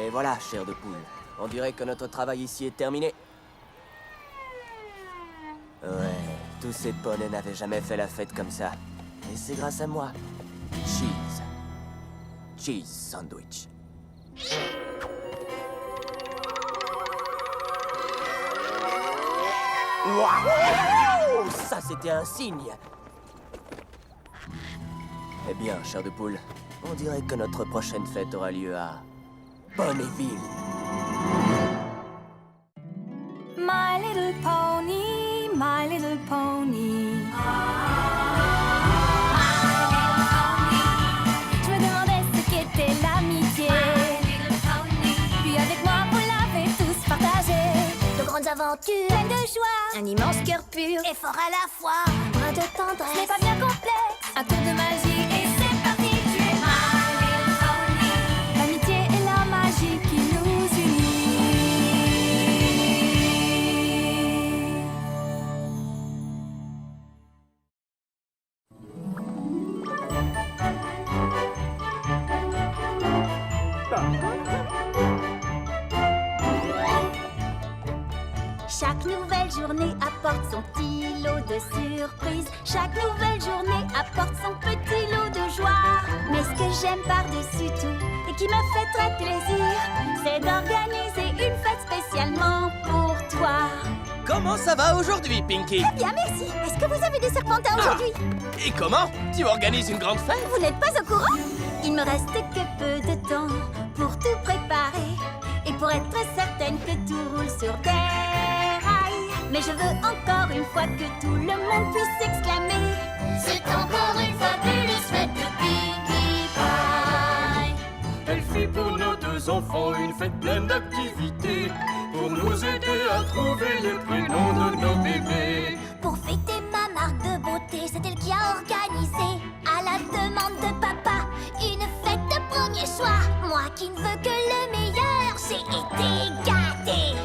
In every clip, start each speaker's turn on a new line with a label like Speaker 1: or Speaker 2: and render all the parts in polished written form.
Speaker 1: Et voilà, chair de poule. On dirait que notre travail ici est terminé. Ouais, tous ces poneys n'avaient jamais fait la fête comme ça. Et c'est grâce à moi. Cheese. Cheese sandwich. Waouh! Ça, c'était un signe. Eh bien, chair de poule, on dirait que notre prochaine fête aura lieu à Ponyville.
Speaker 2: My little pony, my little pony. Je me demandais ce qu'était l'amitié. Puis avec moi, vous l'avez tous partagé.
Speaker 3: De grandes aventures,
Speaker 2: Pleine de joie,
Speaker 3: un immense cœur pur,
Speaker 2: et fort à la fois.
Speaker 3: brin de
Speaker 2: Ce n'est
Speaker 3: tendresse.
Speaker 2: pas bien complexe, un tour de magie et c'est parti. Tu es my little pony. L'amitié et la magie qui nous unit.
Speaker 3: Chaque nouvelle journée apporte son petit lot de surprises. Chaque nouvelle journée apporte son petit lot de joie. Mais ce que j'aime par-dessus tout et qui me fait très plaisir, c'est d'organiser une fête spécialement pour toi.
Speaker 1: Comment ça va aujourd'hui, Pinky?
Speaker 3: Bien, merci. Est-ce que vous avez des serpentins aujourd'hui?
Speaker 1: Et comment? Tu organises une grande fête?
Speaker 3: Vous n'êtes pas au courant? Il me reste que peu de temps pour tout préparer et pour être certaine que tout roule sur des rails. Mais je veux encore une fois que tout le monde puisse exclamer: c'est encore une fabuleuse fête de Pinkie Pie.
Speaker 4: Elle fit pour nos deux enfants une fête pleine d'activités, pour nous aider à trouver les prénoms de nos bébés.
Speaker 3: Pour fêter ma marque de beauté, c'est elle qui a organisé, à la demande de papa, une fête de premier choix. Moi qui ne veux que le meilleur, j'ai été gâtée.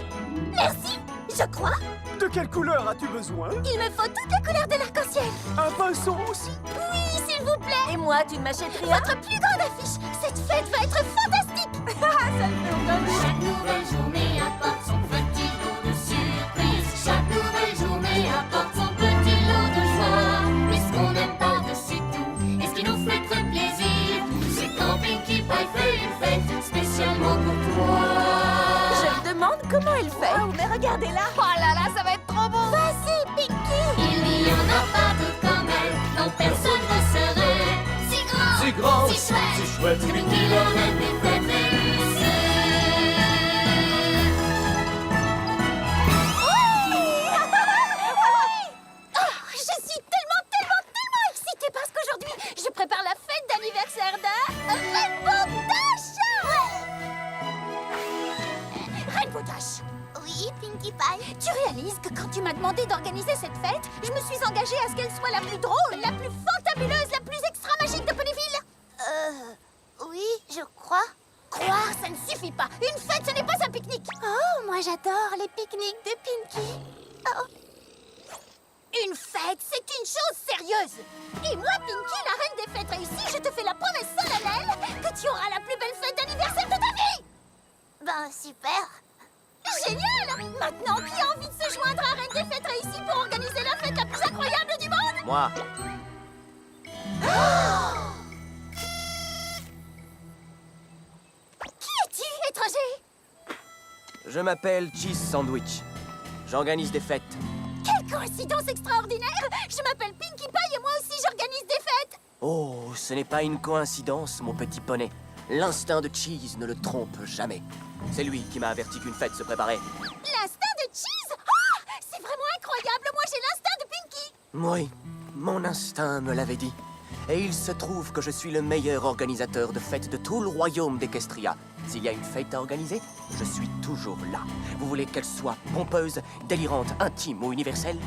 Speaker 3: Merci, je crois.
Speaker 5: De quelle couleur as-tu besoin?
Speaker 3: Il me faut toutes les couleurs de l'arc-en-ciel.
Speaker 5: Un pinceau aussi?
Speaker 3: Oui, s'il vous plaît.
Speaker 2: Et moi, tu ne m'achèterais rien?
Speaker 3: Votre plus grande affiche. Cette fête va être fantastique. Ça me fait vraiment. Chaque nouvelle journée apporte son petit lot de surprises. Chaque nouvelle journée apporte son petit lot de joie. Mais ce qu'on aime par-dessus tout et ce qui nous fait très plaisir, c'est quand Pinkie Pie fait une fête spécialement pour toi.
Speaker 2: Je me demande comment elle fait. Oh, mais regardez-la. Oh là là, ça va être trop beau.
Speaker 3: Vas-y, Pinkie. Il n'y en a pas d'autre comme elle. Non, personne ne serait si grand,
Speaker 4: Si grand,
Speaker 3: si chouette,
Speaker 4: si chouette,
Speaker 3: que Pinkie le reine des fêtes réussie. Je suis tellement excitée parce qu'aujourd'hui, je prépare la fête d'anniversaire de Rainbow Dash. Rainbow Dash. Oui, Pinkie Pie. Tu réalises que quand tu m'as demandé d'organiser cette fête, je me suis engagée à ce qu'elle soit la plus drôle, la plus fantabuleuse, la plus extra magique de Ponyville. Oui, je crois. Croire, ça ne suffit pas. Une fête, ce n'est pas un pique-nique. Oh, moi j'adore les pique-niques de Pinkie. Oh. Une fête, c'est une chose sérieuse. Et moi, Pinkie, la reine des fêtes réussies, je te fais la promesse solennelle que tu auras la plus belle fête d'anniversaire de ta vie. Ben, super. Génial. Maintenant, qui a envie de se joindre à Reine des fêtes réussies pour organiser la fête la plus incroyable du monde?
Speaker 1: Moi.
Speaker 3: Qui es-tu, étranger?
Speaker 1: Je m'appelle Cheese Sandwich. J'organise des fêtes.
Speaker 3: Quelle coïncidence extraordinaire. Je m'appelle Pinkie Pie et moi aussi j'organise des fêtes.
Speaker 1: Oh, ce n'est pas une coïncidence, mon petit poney. L'instinct de Cheese ne le trompe jamais. C'est lui qui m'a averti qu'une fête se préparait.
Speaker 3: L'instinct de Cheese? Oh, c'est vraiment incroyable. Moi j'ai l'instinct de Pinkie.
Speaker 1: Oui, mon instinct me l'avait dit. Et il se trouve que je suis le meilleur organisateur de fêtes de tout le royaume d'Equestria. S'il y a une fête à organiser, je suis toujours là. Vous voulez qu'elle soit pompeuse, délirante, intime ou universelle?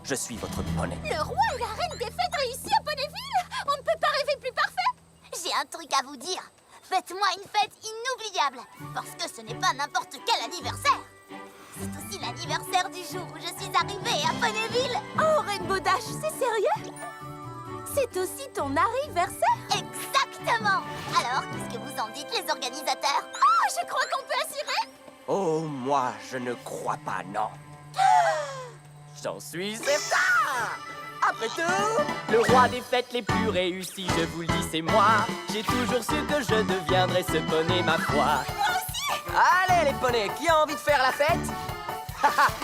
Speaker 1: Je suis votre poney.
Speaker 3: Le roi et la reine des fêtes réussies à Ponyville. On ne peut pas rêver plus parfait. J'ai un truc à vous dire. Faites-moi une fête inoubliable. Parce que ce n'est pas n'importe quel anniversaire. C'est aussi l'anniversaire du jour où je suis arrivée à Ponyville.
Speaker 2: Oh, Rainbow Dash, c'est sérieux? C'est aussi ton anniversaire?
Speaker 3: Exactement. Exactement. Alors, qu'est-ce que vous en dites, les organisateurs? Oh, je crois qu'on peut assurer.
Speaker 1: Oh, moi, je ne crois pas, non. J'en suis certain. Après tout, le roi des fêtes les plus réussies, je vous le dis, c'est moi. J'ai toujours su que je deviendrais ce poney, ma foi.
Speaker 3: Moi aussi.
Speaker 1: Allez, les poneys, qui a envie de faire la fête?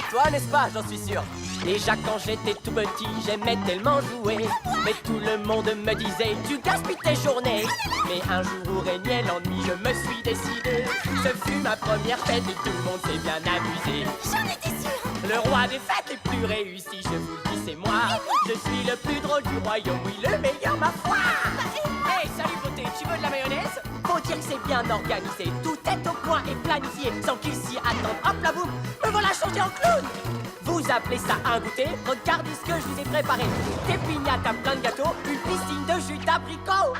Speaker 1: Toi, n'est-ce pas, j'en suis sûr. Déjà, quand j'étais tout petit, j'aimais tellement jouer. Mais tout le monde me disait, tu gaspilles tes journées. Mais un jour où régnait l'ennui, je me suis décidé. Ce fut ma première fête et tout le monde s'est bien amusé.
Speaker 3: J'en étais sûre.
Speaker 1: Le roi des fêtes les plus réussies, je vous le dis, c'est moi. Je suis le plus drôle du royaume, oui, le meilleur, ma foi. Hey, salut beauté, tu veux de la mayonnaise? Faut dire que c'est bien organisé, tout est au point et planifié, sans qu'il s'y attende. Hop la boum, me voilà changé en clown. Vous appelez ça un goûter? Regardez ce que je vous ai préparé. Des pignates à plein de gâteaux, une piscine de jus d'abricot.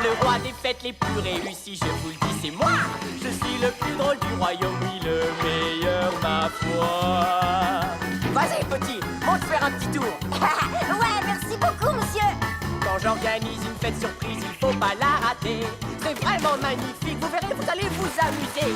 Speaker 1: Le roi des fêtes les plus réussies, je vous le dis, c'est moi. Je suis le plus drôle du royaume, oui, le meilleur, ma foi. Vas-y, petit, monte faire un petit tour.
Speaker 3: Ouais, merci beaucoup, monsieur.
Speaker 1: Quand j'organise une fête surprise, il faut pas la rater. C'est vraiment magnifique, vous verrez, vous allez vous amuser.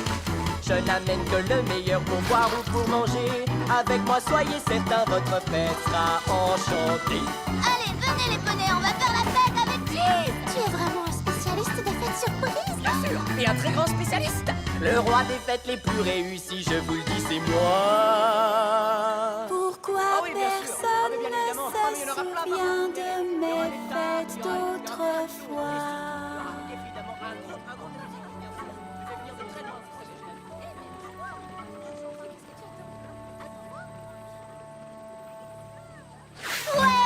Speaker 1: Je n'amène que le meilleur pour boire ou pour manger. Avec moi, soyez certains, votre fête sera enchantée.
Speaker 3: Allez, venez les poneys, on va faire la fête avec Cheese. Tu es vraiment un spécialiste des fêtes surprises.
Speaker 1: Bien sûr, et un très grand spécialiste. Le roi des fêtes les plus réussies, je vous le dis, c'est moi.
Speaker 2: Pourquoi
Speaker 1: Ah oui, bien sûr. Ah, mais bien évidemment. Ah, mais il y en aura plein,
Speaker 2: personne ne se
Speaker 1: pardon.
Speaker 2: souvient de mes fêtes d'autrefois?
Speaker 1: Évidemment, un gros tu fais venir de très loin, c'est
Speaker 3: Ouais.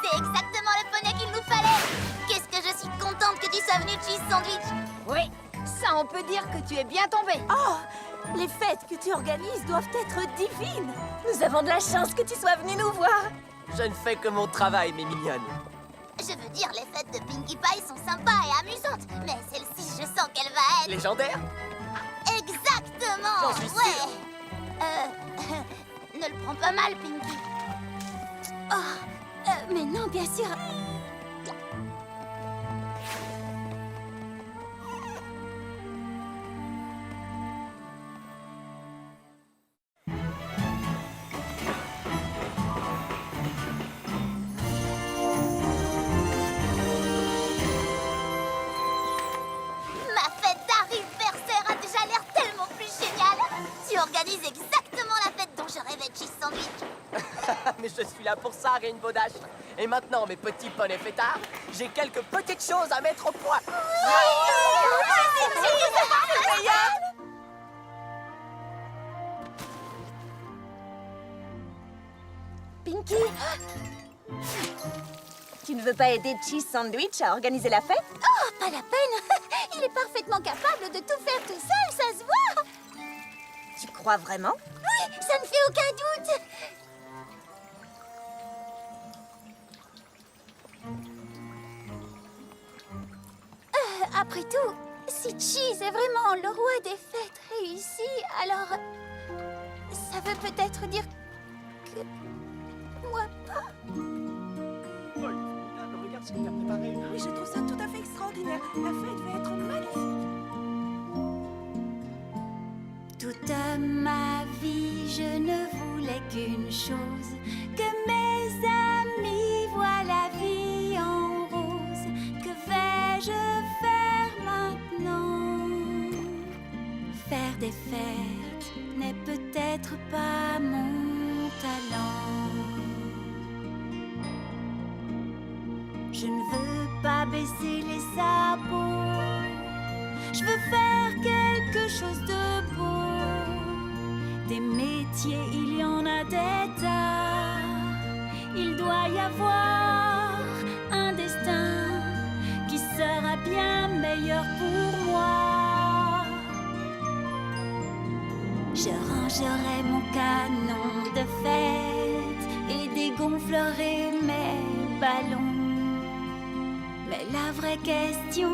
Speaker 3: C'est exactement le poney qu'il nous fallait. Qu'est-ce que je suis contente que tu sois venu, Cheese Sandwich.
Speaker 6: Oui, ça on peut dire que tu es bien tombé.
Speaker 2: Oh, les fêtes que tu organises doivent être divines. Nous avons de la chance que tu sois venu nous voir.
Speaker 1: Je ne fais que mon travail, mes mignonnes.
Speaker 3: Je veux dire, les fêtes de Pinkie Pie sont sympas et amusantes, mais celle-ci, je sens qu'elle va être...
Speaker 1: Légendaire?
Speaker 3: Exactement.
Speaker 1: J'en suis sûre.
Speaker 3: Ne le prends pas mal, Pinkie.
Speaker 2: Oh, mais non, bien sûr.
Speaker 3: Ma fête d'anniversaire a déjà l'air tellement plus géniale. Tu organises exactement la fête dont je rêvais, Cheese Sandwich.
Speaker 1: Mais je suis là pour ça, Rainbow Dash. Et maintenant, mes petits poneys fêtards, j'ai quelques petites choses à mettre au point.
Speaker 2: Pinky, tu ne veux pas aider Cheese Sandwich à organiser la fête?
Speaker 3: Oh, pas la peine. Il est parfaitement capable de tout faire tout seul, ça se voit.
Speaker 2: Tu crois vraiment?
Speaker 3: Oui, ça ne fait aucun doute. Après tout, si Cheese est vraiment le roi des fêtes réussies, alors ça veut peut-être dire que moi pas.
Speaker 5: Regarde ce qu'il a préparé.
Speaker 2: Oui, je trouve ça tout à fait extraordinaire. La fête va être magnifique.
Speaker 7: Toute ma vie, je ne voulais qu'une chose, que mes amis voient la vie en rose. Que vais-je faire maintenant? Faire des fêtes n'est peut-être pas mon talent. Je ne veux pas baisser les sabots. Je veux faire quelque chose de beau. Des métiers, il y en a des tas. Il doit y avoir un destin qui sera bien meilleur pour moi. Je rangerai mon canon de fête et dégonflerai mes ballons. Mais la vraie question,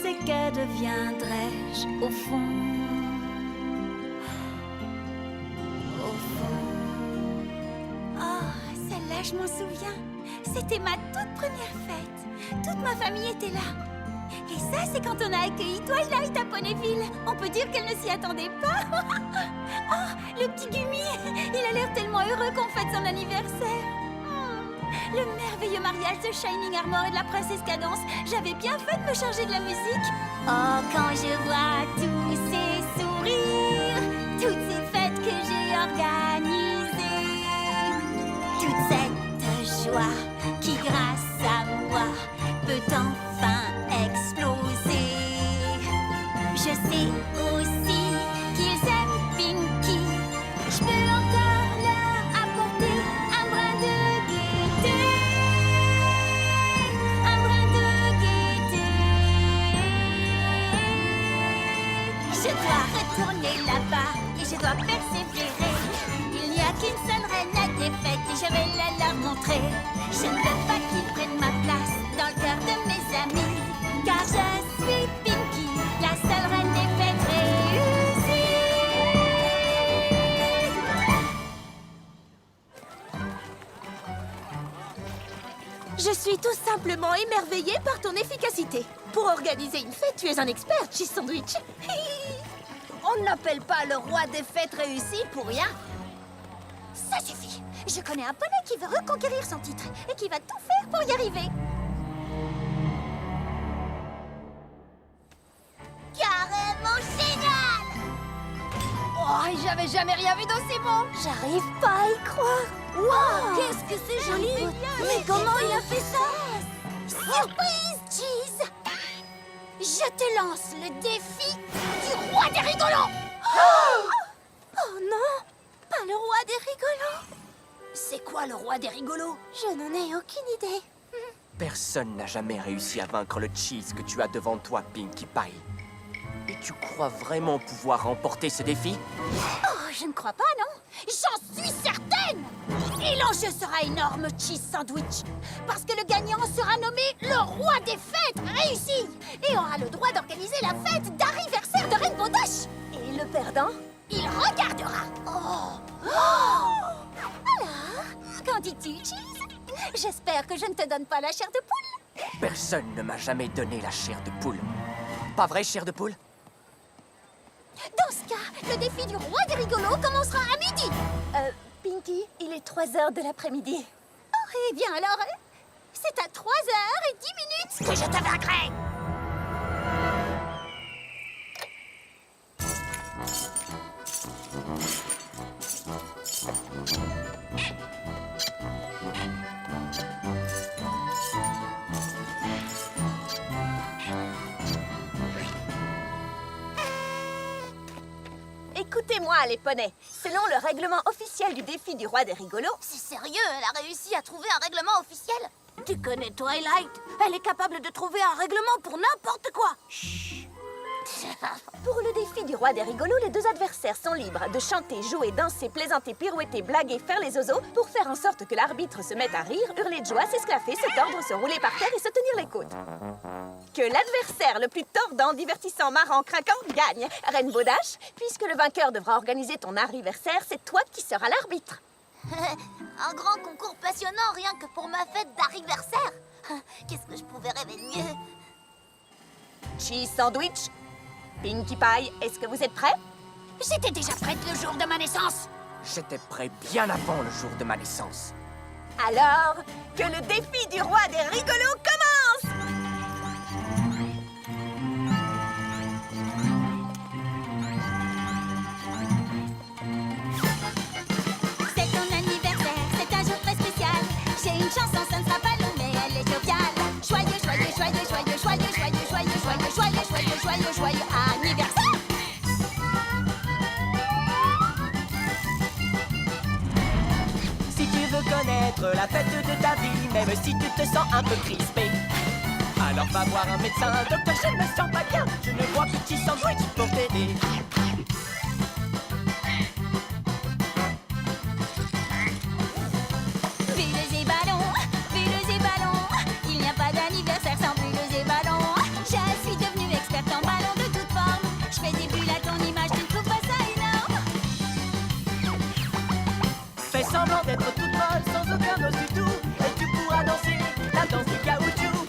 Speaker 7: c'est que deviendrai-je au fond? Au fond.
Speaker 3: Oh, celle-là, je m'en souviens. C'était ma toute première fête.
Speaker 7: Toute ma famille était là. Et ça, c'est quand on a accueilli Twilight à Ponyville. On peut dire qu'elle ne s'y attendait pas. Oh, le petit Gumi, il a l'air tellement heureux qu'on fête son anniversaire. Le merveilleux mariage de Shining Armor et de la princesse Cadence. J'avais bien fait de me charger de la musique. Oh, quand je vois tous ces sourires, toutes ces fêtes que j'ai organisées, toute cette joie qui, grâce à moi, peut enfin exploser. Je sais aussi qu'ils aiment Pinky. Je peux encore leur apporter un brin de gaieté. Un brin de gaieté. Je dois retourner là-bas et je dois persévérer. Il n'y a qu'une seule reine à des fêtes et je vais la leur montrer. Je ne veux pas qu'ils prennent ma place dans le cœur de mes amis, car je suis Pinky, la seule reine des fêtes réussies.
Speaker 3: Je suis tout simplement émerveillée par ton efficacité. Pour organiser une fête, tu es un expert, Cheese Sandwich.
Speaker 6: On n'appelle pas le roi des fêtes réussies pour rien.
Speaker 3: Ça suffit. Je connais un poney qui veut reconquérir son titre et qui va tout faire pour y arriver. Carrément génial!
Speaker 6: Oh, j'avais jamais rien vu d'aussi bon.
Speaker 3: J'arrive pas à y croire. Wow! Qu'est-ce que c'est joli! Mais comment il a fait ça? Surprise, Cheese! Je te lance le défi du roi des rigolos! Oh non! Pas le roi des rigolos!
Speaker 6: C'est quoi le roi des rigolos?
Speaker 3: Je n'en ai aucune idée.
Speaker 1: Personne n'a jamais réussi à vaincre le cheese que tu as devant toi, Pinkie Pie. Et tu crois vraiment pouvoir remporter ce défi?
Speaker 3: Oh, je ne crois pas, non? J'en suis certaine! Et l'enjeu sera énorme, Cheese Sandwich. Parce que le gagnant sera nommé le roi des fêtes réussi. Et aura le droit d'organiser la fête d'anniversaire de Rainbow Dash. Et le perdant? Il regardera. Oh! Alors, qu'en dis-tu, Cheese? J'espère que je ne te donne pas la chair de poule.
Speaker 1: Personne ne m'a jamais donné la chair de poule. Pas vrai, chair de poule?
Speaker 3: Dans ce cas, le défi du roi des rigolos commencera à midi. Pinky, il est 3h de l'après-midi. Oh, eh bien alors, c'est à 3h10 que je te vaincrai.
Speaker 8: Écoutez-moi, les poneys. Selon le règlement officiel du défi du roi des rigolos...
Speaker 3: C'est sérieux, elle a réussi à trouver un règlement officiel?
Speaker 6: Tu connais Twilight? Elle est capable de trouver un règlement pour n'importe quoi.
Speaker 8: Pour le défi du roi des rigolos, les deux adversaires sont libres de chanter, jouer, danser, plaisanter, pirouetter, blaguer, faire les zozos pour faire en sorte que l'arbitre se mette à rire, hurler de joie, s'esclaffer, se tordre, se rouler par terre et se tenir les côtes. Que l'adversaire le plus tordant, divertissant, marrant, craquant gagne. Rainbow Dash, puisque le vainqueur devra organiser ton anniversaire, c'est toi qui seras l'arbitre.
Speaker 3: Un grand concours passionnant rien que pour ma fête d'anniversaire. Qu'est-ce que je pouvais rêver de mieux?
Speaker 8: Cheese Sandwich, Pinkie Pie, est-ce que vous êtes prêts?
Speaker 3: J'étais déjà prête le jour de ma naissance.
Speaker 1: J'étais prêt bien avant le jour de ma naissance.
Speaker 8: Alors, que le défi du roi des rigolos commence!
Speaker 7: C'est ton anniversaire, c'est un jour très spécial. J'ai une chanson, ça ne sera pas long, mais elle est joviale. Joyeux, joyeux, joyeux, joyeux, joyeux, joyeux, joyeux, joyeux, joyeux, joyeux, joyeux, joyeux anniversaire!
Speaker 9: Si tu veux connaître la fête de ta vie, même si tu te sens un peu crispé, alors va voir un médecin. Docteur, je ne me sens pas bien, je ne vois que Cheese Sandwich pour t'aider.
Speaker 7: Bulles et ballons, il n'y a pas d'anniversaire sans bulles et ballons. Je suis devenue experte en ballons de toutes formes. Je fais des bulles à ton image, tu ne trouves pas ça énorme?
Speaker 9: Fais semblant d'être toute molle sans aucun os du tout, et tu pourras danser la danse du caoutchouc.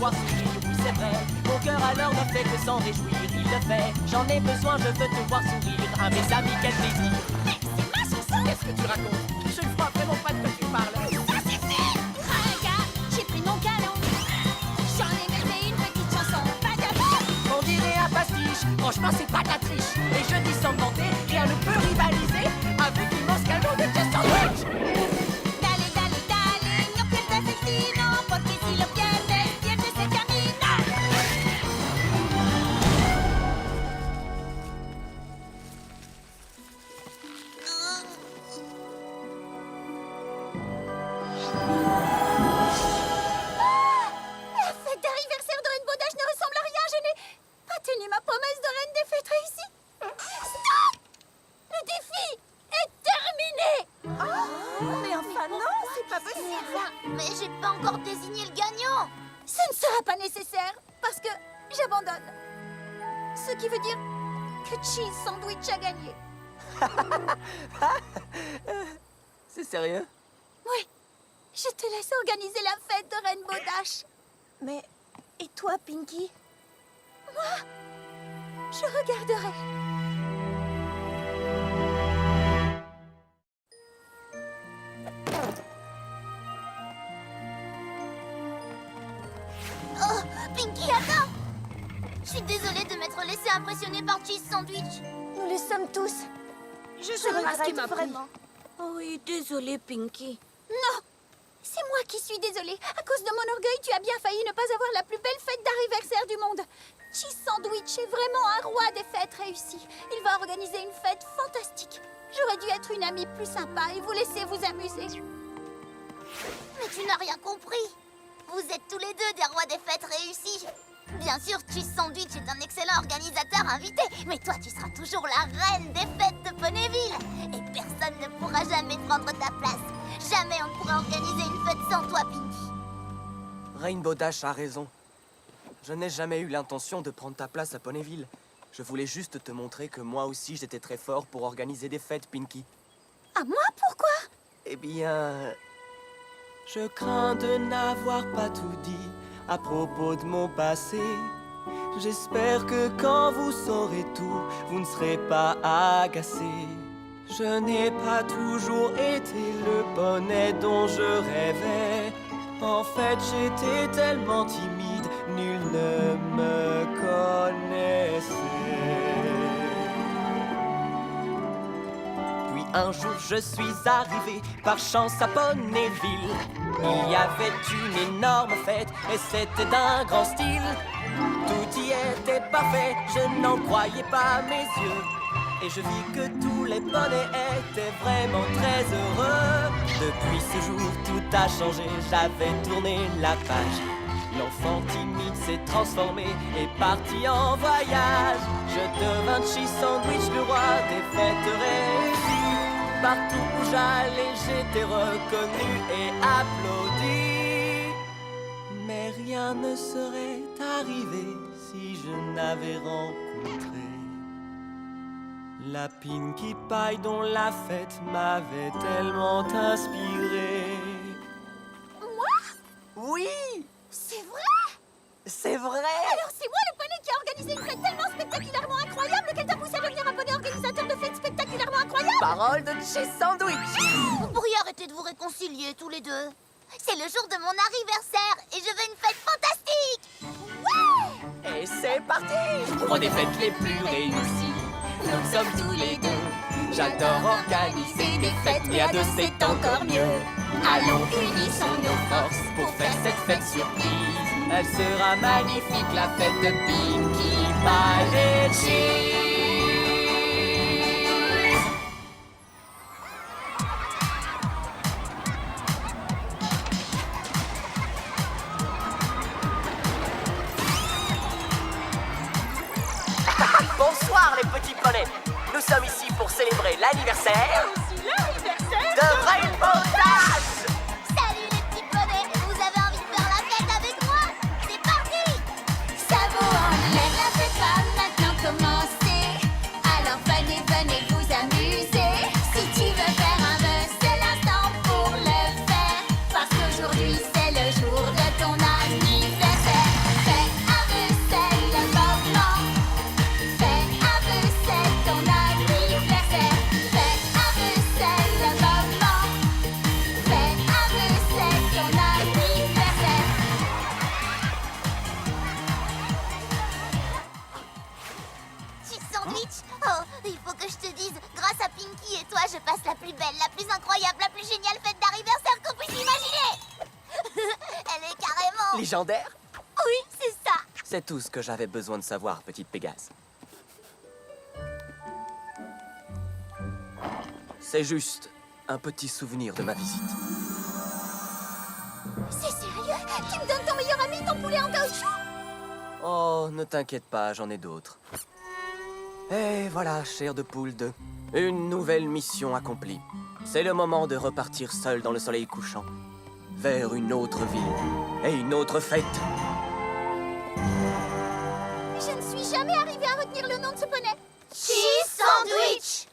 Speaker 9: voir sourire, oui c'est vrai. Mon cœur alors ne fait que s'en réjouir, il le fait. J'en ai besoin, je veux te voir sourire. À mes amis, quel plaisir.
Speaker 3: Mais c'est ma chanson!
Speaker 9: Qu'est-ce que tu racontes? Je ne crois vraiment pas de quoi tu parles.
Speaker 3: Ça c'est fait! Regarde, j'ai pris mon canon. J'en ai même fait une petite chanson. Pas d'abord!
Speaker 9: On dirait un pastiche, franchement c'est pas de la triche. Et je dis sans vanter, rien ne peut rivaliser avec l'immense canon de Chess Sandwich.
Speaker 3: Dale, dale, dale, no pierdas el tino, porque si lo pierdes, pierdes el camino. La fête d'anniversaire de Rainbow Dash ne ressemble à rien. Je n'ai pas tenu ma promesse de reine des fêtes réussie. Stop! Le défi est terminé.
Speaker 6: Mais enfin, non, c'est pas possible.
Speaker 3: Mais j'ai pas encore désigné le gagnant. Ce ne sera pas nécessaire parce que j'abandonne. Ce qui veut dire que Cheese Sandwich a gagné.
Speaker 1: C'est sérieux?
Speaker 3: Oui, je te laisse organiser la fête de Rainbow Dash.
Speaker 6: Mais, et toi, Pinky?
Speaker 3: Je regarderai. Oh, Pinky, attends! Je suis désolée de m'être laissée impressionner par Cheese Sandwich.
Speaker 6: Nous le sommes tous.
Speaker 7: Je
Speaker 6: sais pas ce qui m'a pris.
Speaker 7: vraiment. Oh oui, désolée, Pinky.
Speaker 3: Non, c'est moi qui suis désolée. À cause de mon orgueil, tu as bien failli ne pas avoir la plus belle fête d'anniversaire du monde. Cheese Sandwich est vraiment un roi des fêtes réussies. Il va organiser une fête fantastique. J'aurais dû être une amie plus sympa et vous laisser vous amuser. Mais tu n'as rien compris. Vous êtes tous les deux des rois des fêtes réussies. Bien sûr, Cheese Sandwich est un excellent organisateur invité, mais toi, tu seras toujours la reine des fêtes de Ponyville. Et personne ne pourra jamais prendre ta place. Jamais on ne pourra organiser une fête sans toi, Pinky.
Speaker 1: Rainbow Dash a raison. Je n'ai jamais eu l'intention de prendre ta place à Ponyville. Je voulais juste te montrer que moi aussi j'étais très fort pour organiser des fêtes, Pinky.
Speaker 3: À moi, pourquoi?
Speaker 1: Eh bien...
Speaker 9: Je crains de n'avoir pas tout dit à propos de mon passé. J'espère que quand vous saurez tout, vous ne serez pas agacés. Je n'ai pas toujours été le bonnet dont je rêvais. En fait, j'étais tellement timide, nul ne me connaissait. Puis un jour, je suis arrivé par chance à Ponyville. Il y avait une énorme fête et c'était d'un grand style. Tout y était parfait, je n'en croyais pas mes yeux. Et je vis que tous les poneys étaient vraiment très heureux. Depuis ce jour, tout a changé, j'avais tourné la page. L'enfant timide s'est transformé et parti en voyage. Je devins Cheese Sandwich, le roi des fêtes réussies. Partout où j'allais, j'étais reconnu et applaudi. Mais rien ne serait arrivé si je n'avais rencontré la Pinkie Pie dont la fête m'avait tellement inspiré.
Speaker 3: Moi?
Speaker 1: Oui,
Speaker 3: C'est vrai?
Speaker 1: c'est vrai!
Speaker 3: Alors c'est moi le poney qui a organisé une fête tellement spectaculairement incroyable qu'elle t'a poussé à devenir un poney organisateur de fêtes spectaculairement incroyables?
Speaker 1: Parole de Cheese Sandwich!
Speaker 3: Vous pourriez arrêter de vous réconcilier tous les deux. C'est le jour de mon anniversaire et je veux une fête fantastique. Ouais!
Speaker 9: Et c'est parti pour des fêtes les plus réussies. Nous sommes tous les deux. J'adore organiser des fêtes, mais à deux c'est encore mieux. Allons, unissons nos forces pour faire cette fête surprise. Elle sera magnifique, la fête de Pinkie Pie et Cheese. Bonsoir les petits poneys. Nous sommes ici pour célébrer l'anniversaire de Rainbow Dash.
Speaker 3: Salut les petits poneys, vous avez envie de faire la fête avec moi? C'est parti! Ça vaut en l'air, la fête va maintenant commencer. Alors venez, venez vous amuser. Si tu veux faire un buzz, c'est l'instant pour le faire. Parce qu'aujourd'hui c'est le jour de ton anniversaire. la plus incroyable, la plus géniale fête d'anniversaire qu'on puisse imaginer. Elle est carrément...
Speaker 1: Légendaire?
Speaker 3: Oui, c'est ça.
Speaker 1: C'est tout ce que j'avais besoin de savoir, petite Pégase. C'est juste un petit souvenir de ma visite.
Speaker 3: C'est sérieux? Tu me donnes ton meilleur ami, ton poulet en caoutchouc?
Speaker 1: Oh, ne t'inquiète pas, j'en ai d'autres. Et voilà, chair de poule 2. Une nouvelle mission accomplie. C'est le moment de repartir seul dans le soleil couchant. Vers une autre ville et une autre fête.
Speaker 3: Je ne suis jamais arrivée à retenir le nom de ce poney.
Speaker 6: Cheese Sandwich.